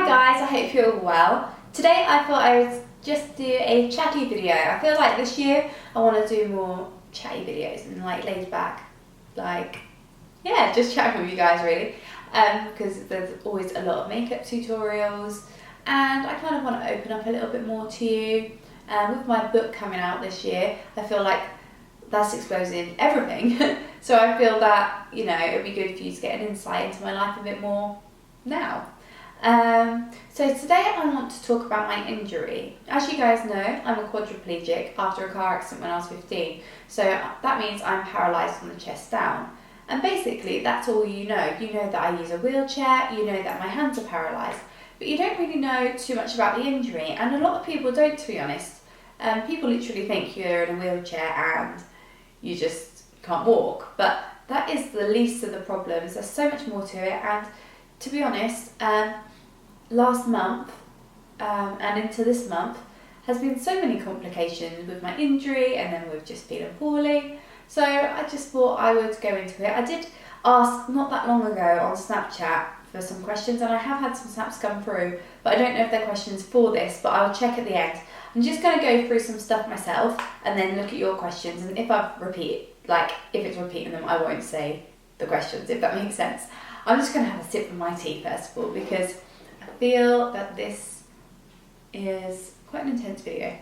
Hi guys, I hope you're all well. Today I thought I would just do a chatty video. I feel like this year I want to do more chatty videos and like laid back, just chatting with you guys really, because there's always a lot of makeup tutorials and I kind of want to open up a little bit more to you. With my book coming out this year, I feel like that's exposing everything. So I feel that, you know, it would be good for you to get an insight into my life a bit more now. So today I want to talk about my injury. As you guys know, I'm a quadriplegic after a car accident when I was 15. So that means I'm paralysed from the chest down. And basically that's all you know. You know that I use a wheelchair, you know that my hands are paralysed, but you don't really know too much about the injury, and a lot of people don't, to be honest. People literally think you're in a wheelchair and you just can't walk, but that is the least of the problems. There's so much more to it, and to be honest, last month and into this month has been so many complications with my injury and then with just feeling poorly. So I just thought I would go into it. I did ask not that long ago on Snapchat for some questions, and I have had some snaps come through, but I don't know if they're questions for this, but I'll check at the end. I'm just going to go through some stuff myself and then look at your questions, and if if it's repeating them, I won't say the questions, if that makes sense. I'm just going to have a sip of my tea first of all, because I feel that this is quite an intense video,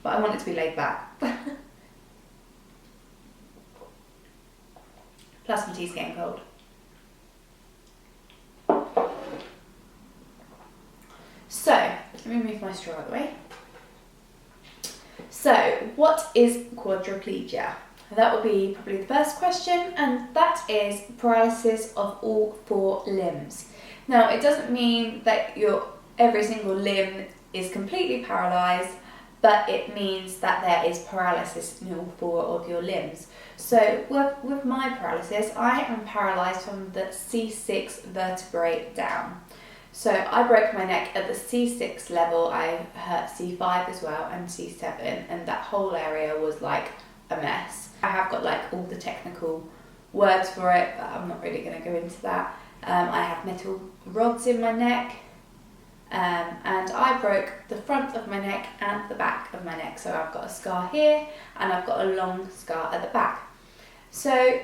but I want it to be laid back. Plus my tea's getting cold. So, let me move my straw out of the way. So, what is quadriplegia? That will be probably the first question, and that is paralysis of all four limbs. Now, it doesn't mean that every single limb is completely paralysed, but it means that there is paralysis in all four of your limbs. So with my paralysis, I am paralysed from the C6 vertebrae down. So I broke my neck at the C6 level. I hurt C5 as well and C7, and that whole area was like a mess. I have got like all the technical words for it, but I'm not really going to go into that. I have metal rods in my neck, and I broke the front of my neck and the back of my neck. So I've got a scar here and I've got a long scar at the back. So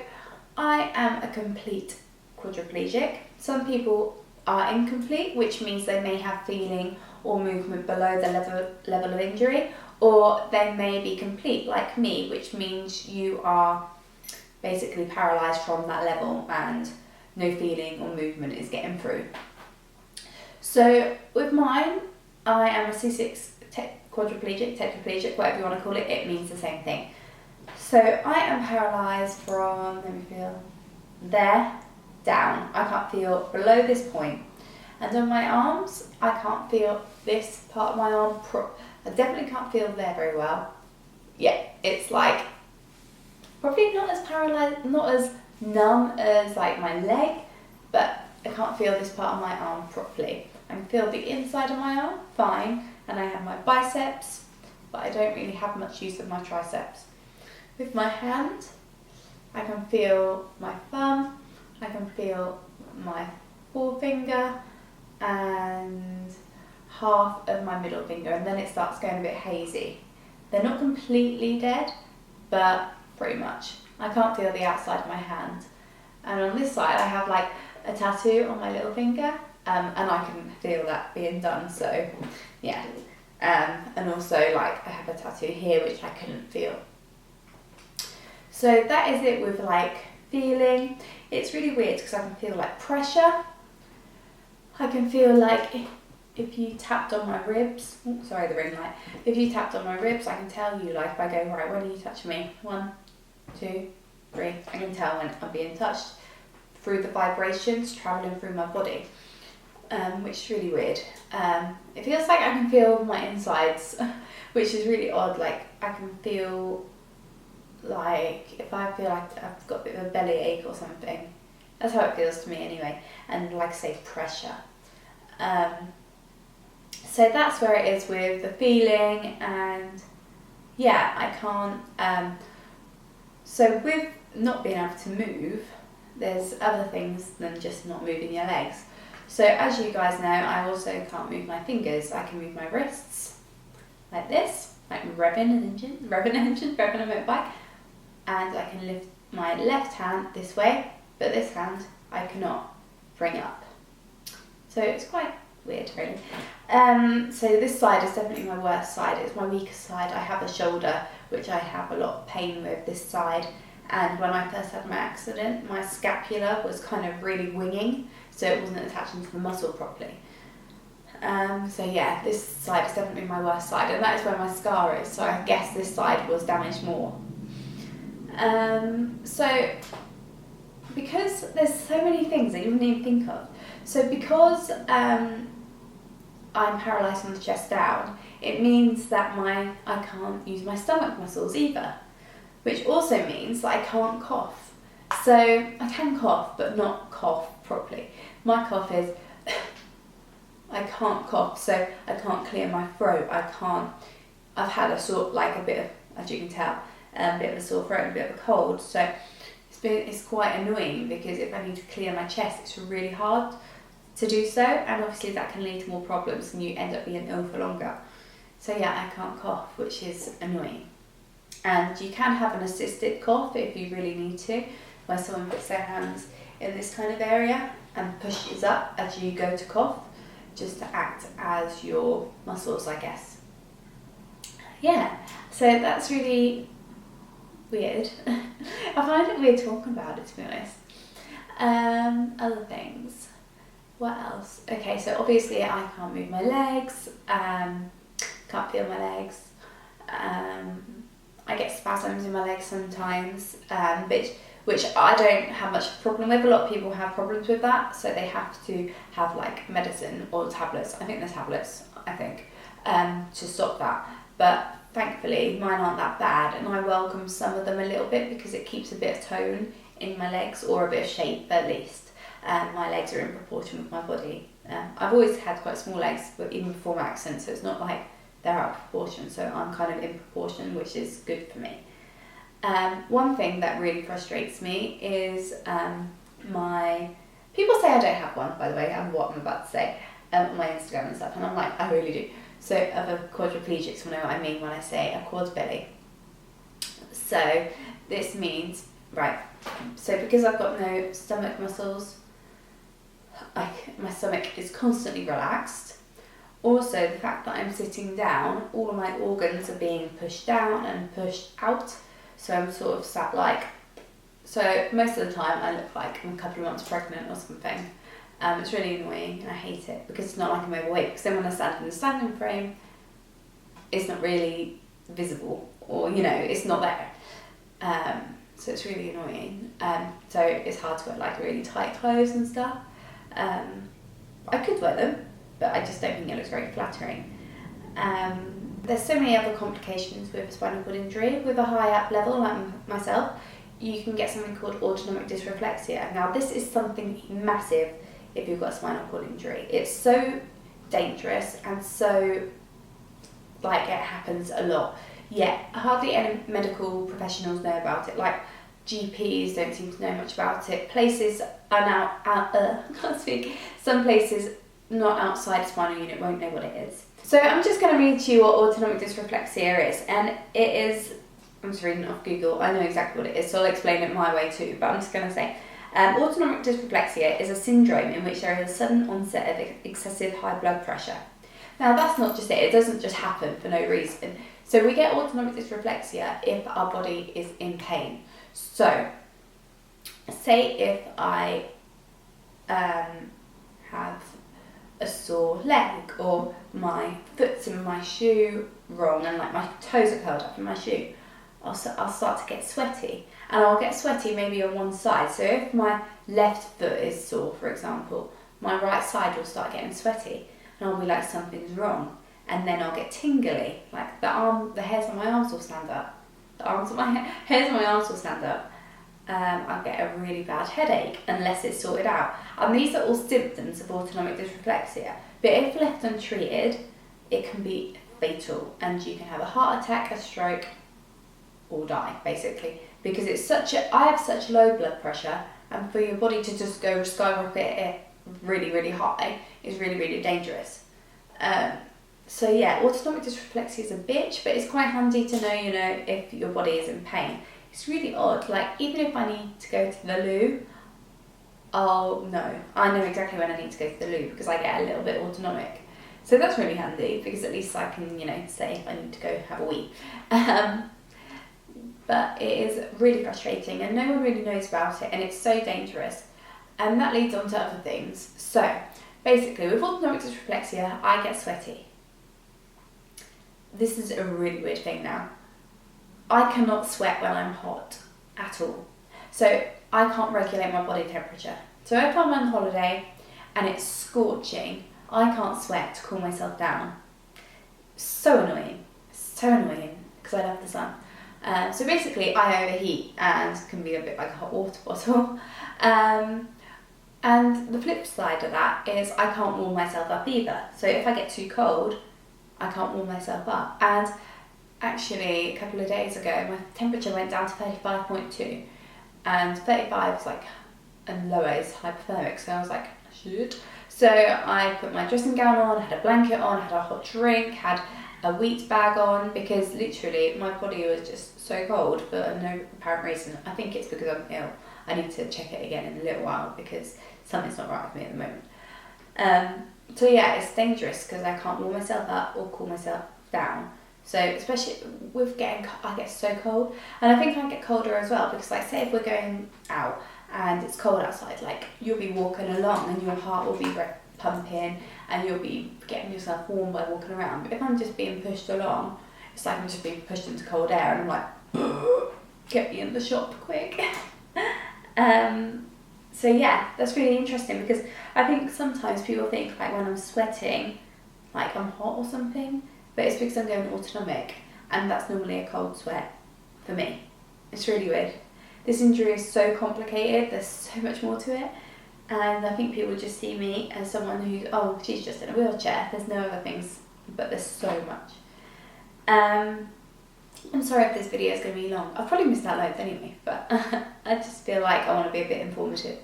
I am a complete quadriplegic. Some people are incomplete, which means they may have feeling or movement below the level of injury, or they may be complete like me, which means you are basically paralysed from that level and no feeling or movement is getting through. So with mine, I am a C6 quadriplegic, tetraplegic, whatever you want to call it, it means the same thing. So I am paralysed from, let me feel, there down. I can't feel below this point. And on my arms, I can't feel this part of my arm. I definitely can't feel there very well. Yeah, it's like probably not as paralysed, not as numb as like my leg, but I can't feel this part of my arm properly. I can feel the inside of my arm fine, and I have my biceps, but I don't really have much use of my triceps. With my hand, I can feel my thumb, I can feel my forefinger and half of my middle finger, and then it starts going a bit hazy. They're not completely dead, but pretty much. I can't feel the outside of my hand. And on this side I have like a tattoo on my little finger, and I can feel that being done, so yeah. And also like I have a tattoo here which I couldn't feel. So that is it with like feeling. It's really weird because I can feel like pressure. I can feel like if you tapped on my ribs, oh, sorry, the ring light. If you tapped on my ribs, I can tell you, like if I go, right, when are you touching me? 1, 2, 3. I can tell when I'm being touched through the vibrations travelling through my body, which is really weird. It feels like I can feel my insides, which is really odd. Like I can feel like if I feel like I've got a bit of a belly ache or something, that's how it feels to me anyway, and like I say, pressure. So that's where it is with the feeling, and yeah, I can't, so with not being able to move, there's other things than just not moving your legs. So as you guys know, I also can't move my fingers. I can move my wrists like this, like revving an engine, revving a motorbike, and I can lift my left hand this way, but this hand I cannot bring up. So it's quite weird, really. So this side is definitely my worst side. It's my weakest side. I have a shoulder, which I have a lot of pain with this side. And when I first had my accident, my scapula was kind of really winging, so it wasn't attaching to the muscle properly. So yeah, this side is definitely my worst side, and that is where my scar is. So I guess this side was damaged more. So because there's so many things that you wouldn't even think of. So because I'm paralysed from the chest down, it means that I can't use my stomach muscles either, which also means that I can't cough. So I can cough, but not cough properly. My cough is, I can't cough, so I can't clear my throat. I've had a bit of, as you can tell, a bit of a sore throat and a bit of a cold. So it's quite annoying, because if I need to clear my chest, it's really hard to do so, and obviously that can lead to more problems and you end up being ill for longer. So yeah, I can't cough, which is annoying. And you can have an assisted cough if you really need to, where someone puts their hands in this kind of area and pushes up as you go to cough, just to act as your muscles, I guess. Yeah, so that's really weird. I find it weird talking about it, to be honest. Other things. What else? Okay, so obviously I can't move my legs, can't feel my legs. I get spasms in my legs sometimes, which I don't have much problem with. A lot of people have problems with that, so they have to have like medicine or tablets. I think there's tablets, to stop that. But thankfully mine aren't that bad, and I welcome some of them a little bit because it keeps a bit of tone in my legs, or a bit of shape at least. My legs are in proportion with my body. I've always had quite small legs, but even before my accident, so it's not like they're out of proportion, so I'm kind of in proportion, which is good for me. One thing that really frustrates me is people say I don't have one, by the way, and what I'm about to say, on my Instagram and stuff, and I'm like, I really do. So other quadriplegics will know what I mean when I say a quad belly. So this means, so because I've got no stomach muscles, my stomach is constantly relaxed. Also, the fact that I'm sitting down, all of my organs are being pushed down and pushed out. So I'm sort of sat so most of the time I look like I'm a couple of months pregnant or something. It's really annoying, and I hate it, because it's not like I'm overweight, because then when I stand in the standing frame, it's not really visible, or it's not there. So it's really annoying. So it's hard to wear like really tight clothes and stuff. I could wear them, but I just don't think it looks very flattering. There's so many other complications with a spinal cord injury. With a high up level, like myself, you can get something called autonomic dysreflexia. Now this is something massive if you've got a spinal cord injury. It's so dangerous, and so it happens a lot. Yet hardly any medical professionals know about it. Like GPs don't seem to know much about it. Places are now can't speak. Some places not outside the spinal unit won't know what it is. So I'm just going to read to you what autonomic dysreflexia is, and it is, I'm just reading it off Google, I know exactly what it is, so I'll explain it my way too, but I'm just going to say, autonomic dysreflexia is a syndrome in which there is a sudden onset of excessive high blood pressure. Now that's not just it doesn't just happen for no reason. So we get autonomic dysreflexia if our body is in pain. So, say if I have a sore leg, or my foot's in my shoe wrong, and like my toes are curled up in my shoe, I'll start to get sweaty, and I'll get sweaty maybe on one side. So if my left foot is sore, for example, my right side will start getting sweaty, and I'll be like, something's wrong. And then I'll get tingly, like the hairs on my arms will stand up. Hairs on my arms will stand up. I'll get a really bad headache unless it's sorted out. And these are all symptoms of autonomic dysreflexia. But if left untreated, it can be fatal, and you can have a heart attack, a stroke, or die, basically. Because I have such low blood pressure, and for your body to just go skyrocket it really, really high is really, really dangerous. So yeah, autonomic dysreflexia is a bitch, but it's quite handy to know, you know, if your body is in pain. It's really odd, like even if I need to go to the loo, I know exactly when I need to go to the loo because I get a little bit autonomic. So that's really handy because at least I can, you know, say if I need to go have a wee. But it is really frustrating and no one really knows about it, and it's so dangerous. And that leads on to other things. So basically with autonomic dysreflexia, I get sweaty. This is a really weird thing now. I cannot sweat when I'm hot at all. So I can't regulate my body temperature. So if I'm on holiday and it's scorching, I can't sweat to cool myself down. So annoying because I love the sun. So basically I overheat and can be a bit like a hot water bottle. And the flip side of that is I can't warm myself up either. So if I get too cold, I can't warm myself up. And actually a couple of days ago my temperature went down to 35.2, and 35 is like, and lower is hypothermic, so I was like, shit. So I put my dressing gown on, had a blanket on, had a hot drink, had a wheat bag on, because literally my body was just so cold for no apparent reason. I think it's because I'm ill. I need to check it again in a little while because something's not right with me at the moment. So yeah, it's dangerous because I can't warm myself up or cool myself down. So especially with I get so cold, and I think I get colder as well because, like, say if we're going out and it's cold outside, like you'll be walking along and your heart will be pumping and you'll be getting yourself warm by walking around. But if I'm just being pushed along, it's like I'm just being pushed into cold air and I'm like, get me in the shop quick. So yeah, that's really interesting because I think sometimes people think like when I'm sweating, like I'm hot or something, but it's because I'm going autonomic, and that's normally a cold sweat for me. It's really weird. This injury is so complicated, there's so much more to it, and I think people just see me as someone who, oh, she's just in a wheelchair, there's no other things, but there's so much. I'm sorry if this video is going to be long. I've probably missed out loads anyway, but I just feel like I want to be a bit informative.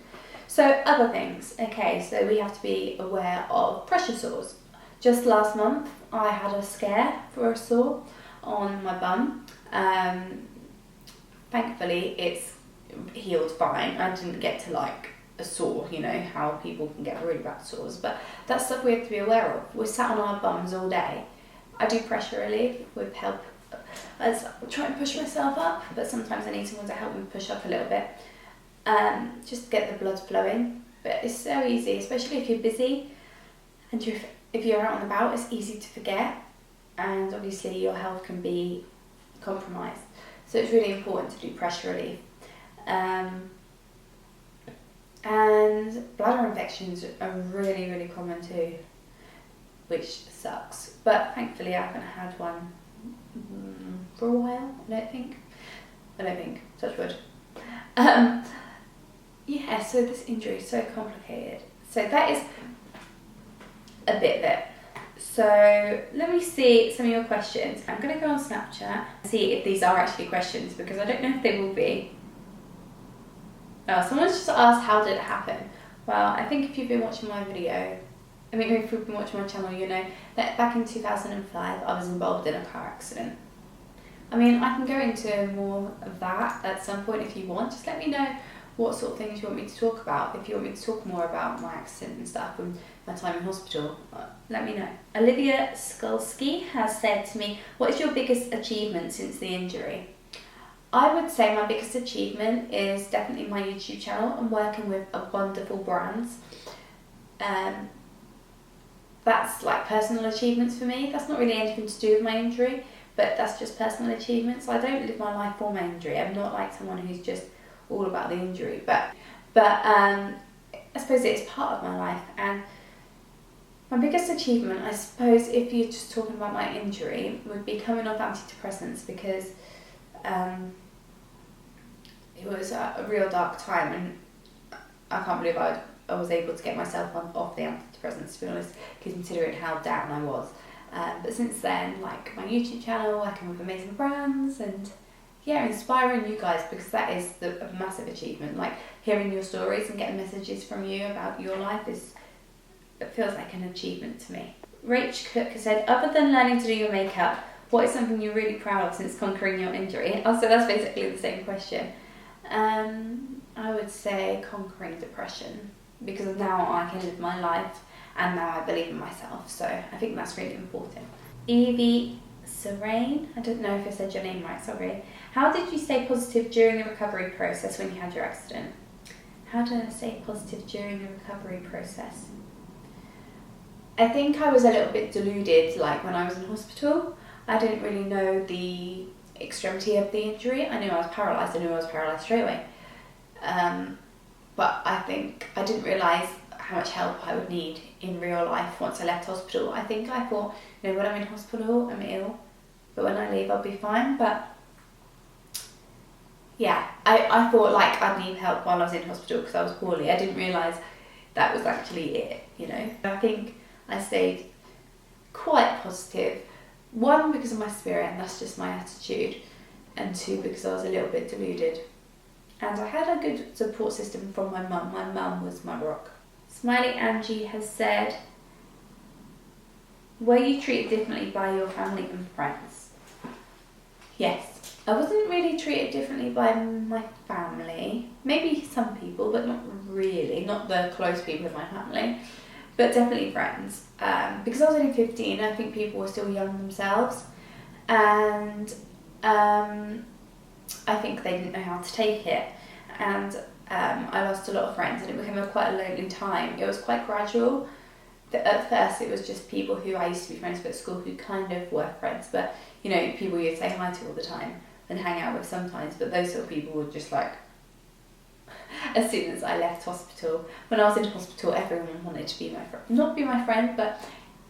So other things, okay, so we have to be aware of pressure sores. Just last month I had a scare for a sore on my bum. Thankfully it's healed fine. I didn't get to like a sore, you know, how people can get really bad sores, but that's stuff we have to be aware of. We're sat on our bums all day. I do pressure relief with help. I try and push myself up, but sometimes I need someone to help me push up a little bit, just to get the blood flowing. But it's so easy, especially if you're busy and if you're out and about, it's easy to forget, and obviously your health can be compromised. So it's really important to do pressure relief. And bladder infections are really, really common too, which sucks. But thankfully I haven't had one for a while, I don't think, touch wood. Yeah, so this injury is so complicated. So that is a bit of it. So let me see some of your questions. I'm going to go on Snapchat and see if these are actually questions, because I don't know if they will be. Oh, someone's just asked, how did it happen? Well, I think if you've been watching my video, if you've been watching my channel, you know that back in 2005 I was involved in a car accident. I mean, I can go into more of that at some point if you want. Just let me know what sort of things you want me to talk about. If you want me to talk more about my accident and stuff and my time in hospital, let me know. Olivia Skulski has said to me, what is your biggest achievement since the injury? I would say my biggest achievement is definitely my YouTube channel and working with wonderful brands. That's like personal achievements for me. That's not really anything to do with my injury, but that's just personal achievements. I don't live my life for my injury. I'm not like someone who's just all about the injury, but I suppose it's part of my life. And my biggest achievement, I suppose, if you're just talking about my injury, would be coming off antidepressants, because it was a real dark time, and I can't believe I was able to get myself off the antidepressants, to be honest, considering how down I was. But since then, like my YouTube channel, working with amazing brands, and yeah, inspiring you guys, because that is a massive achievement. Like hearing your stories and getting messages from you about your life it feels like an achievement to me. Rach Cook has said, other than learning to do your makeup, what is something you're really proud of since conquering your injury? Oh, so that's basically the same question. I would say conquering depression, because now I can live my life and now I believe in myself, so I think that's really important. Evie Serene, I don't know if I said your name right, sorry. How did you stay positive during the recovery process when you had your accident? How did I stay positive during the recovery process? I think I was a little bit deluded, like when I was in hospital. I didn't really know the extremity of the injury. I knew I was paralysed, straight away. But I think I didn't realise how much help I would need in real life once I left hospital. I think I thought, when I'm in hospital, I'm ill, but when I leave, I'll be fine. But yeah, I thought like I'd need help while I was in hospital because I was poorly. I didn't realise that was actually it, I think I stayed quite positive. One, because of my spirit, and that's just my attitude. And two, because I was a little bit deluded. And I had a good support system from my mum. My mum was my rock. Smiley Angie has said, were you treated differently by your family and friends? Yes. I wasn't really treated differently by my family. Maybe some people, but not really. Not the close people of my family. But definitely friends. Because I was only 15, I think people were still young themselves. And I think they didn't know how to take it. And I lost a lot of friends and it became quite a lonely time. It was quite gradual. At first it was just people who I used to be friends with at school who kind of were friends. But, people you'd say hi to all the time and hang out with sometimes. But those sort of people were just like, as soon as I left hospital, when I was in hospital, everyone wanted to be my friend. Not be my friend, but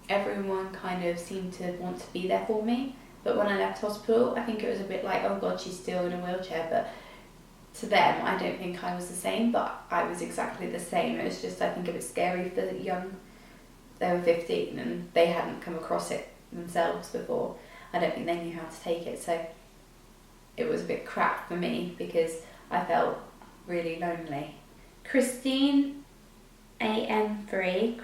everyone kind of seemed to want to be there for me. But when I left hospital, I think it was a bit like, oh God, she's still in a wheelchair. But to them, I don't think I was the same, but I was exactly the same. It was just, I think, a bit scary for the young. They were 15 and they hadn't come across it themselves before. I don't think they knew how to take it. So it was a bit crap for me because I felt really lonely. Christine AM3.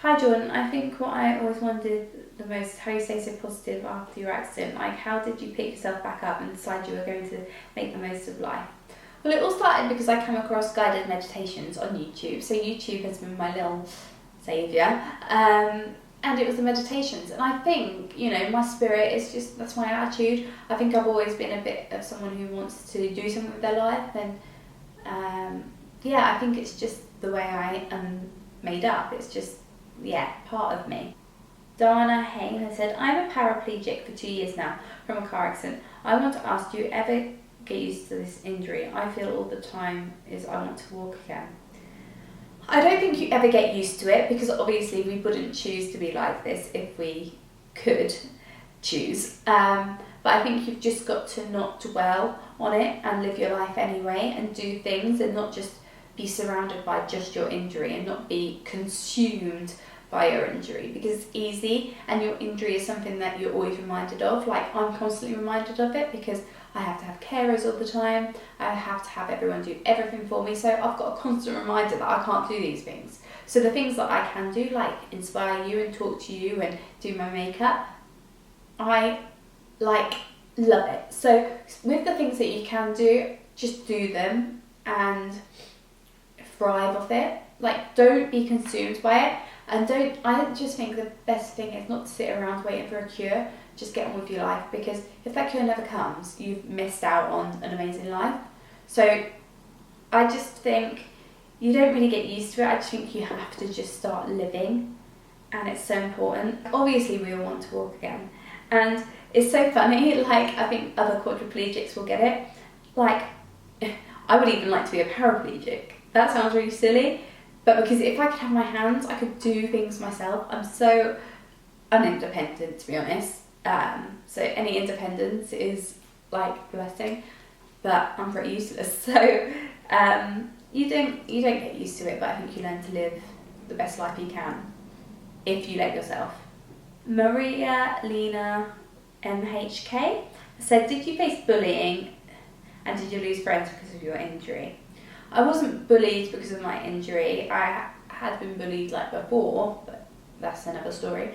Hi Jordan, I think what I always wondered the most, how you stay so positive after your accident, like how did you pick yourself back up and decide you were going to make the most of life? Well, it all started because I came across guided meditations on YouTube. So YouTube has been my little saviour. And it was the meditations. And I think, my spirit is just, that's my attitude. I think I've always been a bit of someone who wants to do something with their life. And I think it's just the way I am made up. It's just, part of me. Dana Hain has said, I'm a paraplegic for 2 years now from a car accident. I want to ask, do you ever get used to this injury? I feel all the time is I want to walk again. I don't think you ever get used to it because obviously we wouldn't choose to be like this if we could choose. But I think you've just got to not dwell on it and live your life anyway and do things and not just be surrounded by just your injury and not be consumed by your injury because it's easy and your injury is something that you're always reminded of. Like I'm constantly reminded of it because I have to have carers all the time. I have to have everyone do everything for me. So I've got a constant reminder that I can't do these things. So the things that I can do, like inspire you and talk to you and do my makeup, I love it. So with the things that you can do, just do them and thrive off it. Like don't be consumed by it. And I just think the best thing is not to sit around waiting for a cure, just get on with your life because if that cure never comes, you've missed out on an amazing life. So I just think you don't really get used to it, I just think you have to just start living and it's so important. Obviously we all want to walk again and it's so funny, like I think other quadriplegics will get it. Like I would even like to be a paraplegic. That sounds really silly. But because if I could have my hands, I could do things myself. I'm so unindependent, to be honest. So any independence is like a blessing, but I'm pretty useless. So you don't get used to it, but I think you learn to live the best life you can if you let yourself. Maria Lena MHK said, did you face bullying And did you lose friends because of your injury? I wasn't bullied because of my injury. I had been bullied like before, but that's another story.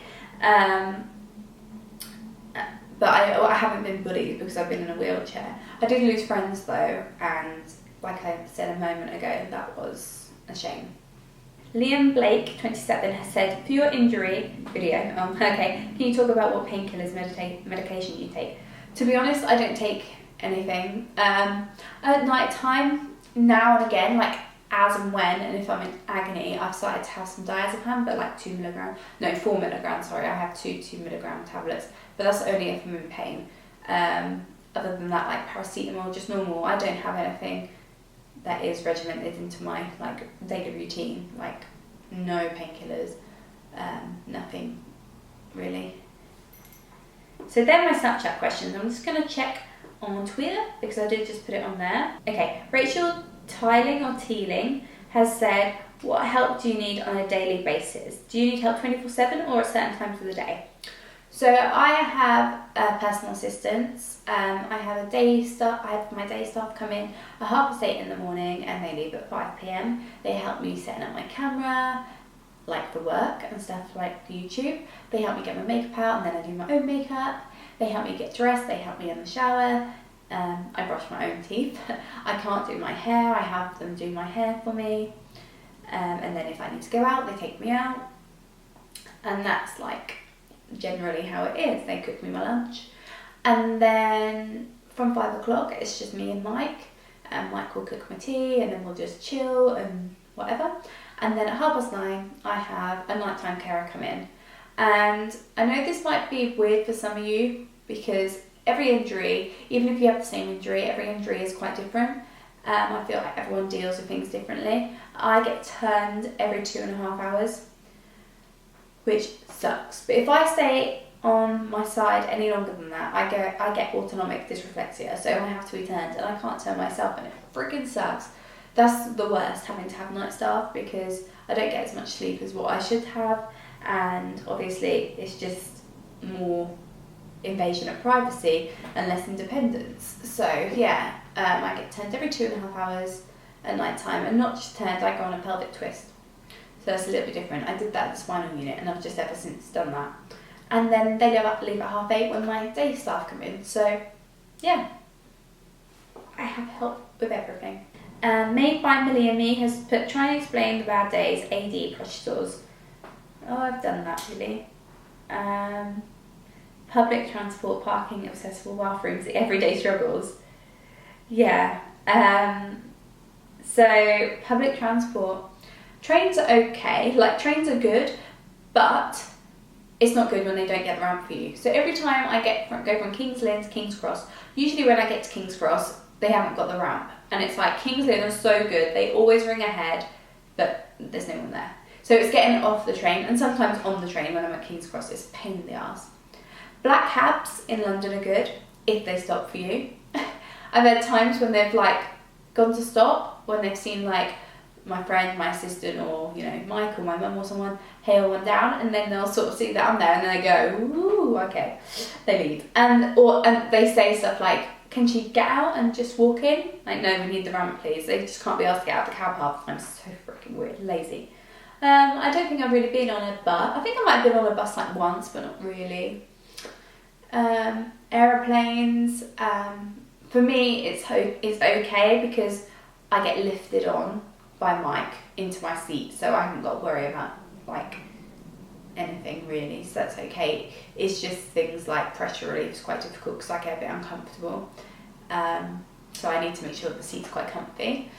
But I haven't been bullied because I've been in a wheelchair. I did lose friends though, and like I said a moment ago, that was a shame. Liam Blake, 27, has said, for your injury video, okay, can you talk about what painkillers, medication you take? To be honest, I don't take anything. At night time, now and again, like as and when, and if I'm in agony, I've started to have some diazepam, but like 4 milligrams, sorry, I have 2 2-milligram tablets, but that's only if I'm in pain. Other than that, like paracetamol, just normal. I don't have anything that is regimented into my like daily routine, like no painkillers, nothing really. So then my Snapchat questions. I'm just going to check on Twitter because I did just put it on there. Okay, Rachel Tiling or Teeling has said, what help do you need on a daily basis? Do you need help 24/7 or at certain times of the day? So I have personal assistants. I have my day staff come in at 8:30 in the morning and they leave at 5 p.m. They help me setting up my camera, like for work and stuff like YouTube. They help me get my makeup out and then I do my own makeup. They help me get dressed, they help me in the shower. I brush my own teeth. I can't do my hair, I have them do my hair for me. And then if I need to go out, they take me out. And that's like generally how it is. They cook me my lunch. And then from 5 o'clock, it's just me and Mike. And Mike will cook my tea and then we'll just chill and whatever. And then at 9:30, I have a nighttime carer come in. And I know this might be weird for some of you because every injury, even if you have the same injury, every injury is quite different. I feel like everyone deals with things differently. I get turned every 2.5 hours, which sucks. But if I stay on my side any longer than that, I get autonomic dysreflexia, so I have to be turned and I can't turn myself and it freaking sucks. That's the worst, having to have night staff, because I don't get as much sleep as what I should have, and obviously it's just more invasion of privacy and less independence. So yeah, I get turned every 2.5 hours at night time, and not just turned, I go on a pelvic twist. So that's a little bit different. I did that at the spinal unit and I've just ever since done that. And then they leave at 8:30 when my day staff come in. So yeah, I have help with everything. Made by Millie and Me has put, try and explain the bad days, AD, pressure sores. Oh, I've done that really. Public transport, parking, accessible bathrooms, the everyday struggles. Yeah. So public transport, trains are okay, like trains are good, but it's not good when they don't get the ramp for you. So every time I go from King's Lynn to King's Cross, usually when I get to King's Cross, they haven't got the ramp. And it's like, King's Lynn are so good, they always ring ahead, but there's no one there. So it's getting off the train, and sometimes on the train when I'm at King's Cross, it's a pain in the arse. Black cabs in London are good, if they stop for you. I've had times when they've like gone to stop, when they've seen like my friend, my assistant, or you know, Mike or my mum or someone hail one down, and then they'll sort of see that I'm there and then they go, ooh, okay, they leave. And they say stuff like, can she get out and just walk in? Like, no, we need the ramp please. They just can't be asked to get out of the cab half the time. So freaking weird, lazy. I don't think I've really been on a bus. I think I might have been on a bus like once, but not really. Aeroplanes, for me it's okay because I get lifted on by Mike into my seat, so I haven't got to worry about like anything really, so that's okay. It's just things like pressure relief is quite difficult because I get a bit uncomfortable, so I need to make sure the seat's quite comfy.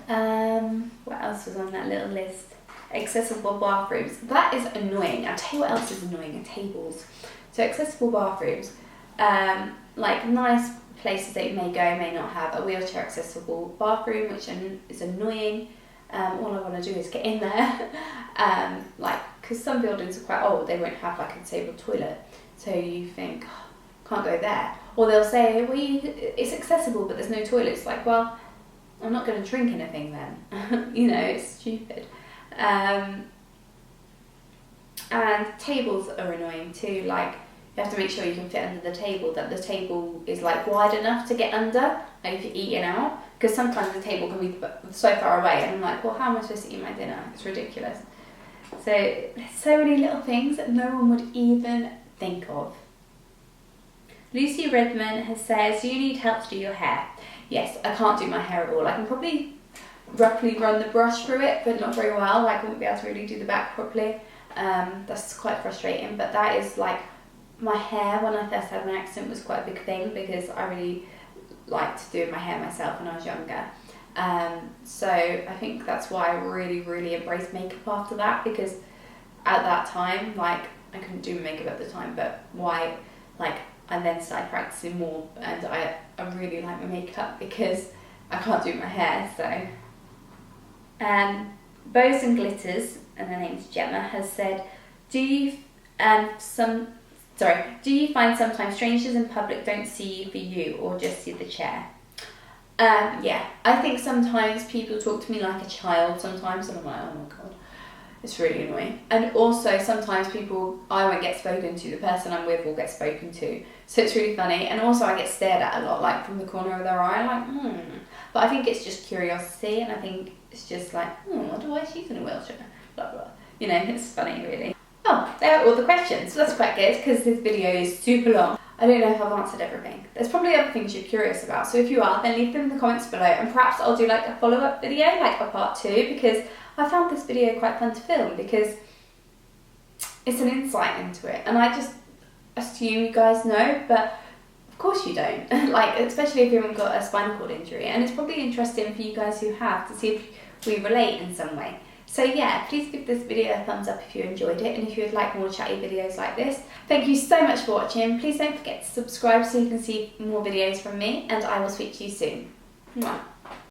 What else was on that little list? Accessible bathrooms, that is annoying. I'll tell you what else is annoying, tables. So accessible bathrooms, like nice places that you may go may not have a wheelchair accessible bathroom, which is annoying. All I want to do is get in there, like, because some buildings are quite old, they won't have like a disabled toilet, so you think, oh, can't go there. Or they'll say, well, it's accessible but there's no toilets. Like, well, I'm not going to drink anything then. You know, it's stupid. And tables are annoying too, like you have to make sure you can fit under the table, that the table is like wide enough to get under, like if you're eating out, because sometimes the table can be so far away and I'm like, well, how am I supposed to eat my dinner? It's ridiculous. So there's so many little things that no one would even think of. Lucy Redmond has said, do you need help to do your hair? Yes, I can't do my hair at all. I can probably roughly run the brush through it, but not very well. Like, I wouldn't be able to really do the back properly. That's quite frustrating, but that is like, my hair when I first had an accident was quite a big thing because I really liked doing my hair myself when I was younger. So I think that's why I really embraced makeup after that, because at that time, like, I couldn't do makeup at the time, but why, like, I then started practicing more, and I really like my makeup because I can't do my hair. So Bows and Glitters, and her name's Gemma, has said, do you find sometimes strangers in public don't see you for you or just see the chair? Yeah, I think sometimes people talk to me like a child sometimes, and I'm like, oh my god, it's really annoying. And also sometimes I won't get spoken to, the person I'm with will get spoken to, so it's really funny. And also I get stared at a lot, like from the corner of their eye, like but I think it's just curiosity, and I think it's just like, I wonder why she's in a wheelchair, blah blah, you know, it's funny really. Oh, there are all the questions, so that's quite good because this video is super long. I don't know if I've answered everything. There's probably other things you're curious about, so if you are, then leave them in the comments below, and perhaps I'll do like a follow-up video, like a part 2, because I found this video quite fun to film because it's an insight into it, and I just assume you guys know, but of course you don't. Like, especially if you haven't got a spinal cord injury, and it's probably interesting for you guys who have to see if we relate in some way. So yeah, please give this video a thumbs up if you enjoyed it, and if you would like more chatty videos like this. Thank you so much for watching. Please don't forget to subscribe so you can see more videos from me, and I will speak to you soon. Mwah.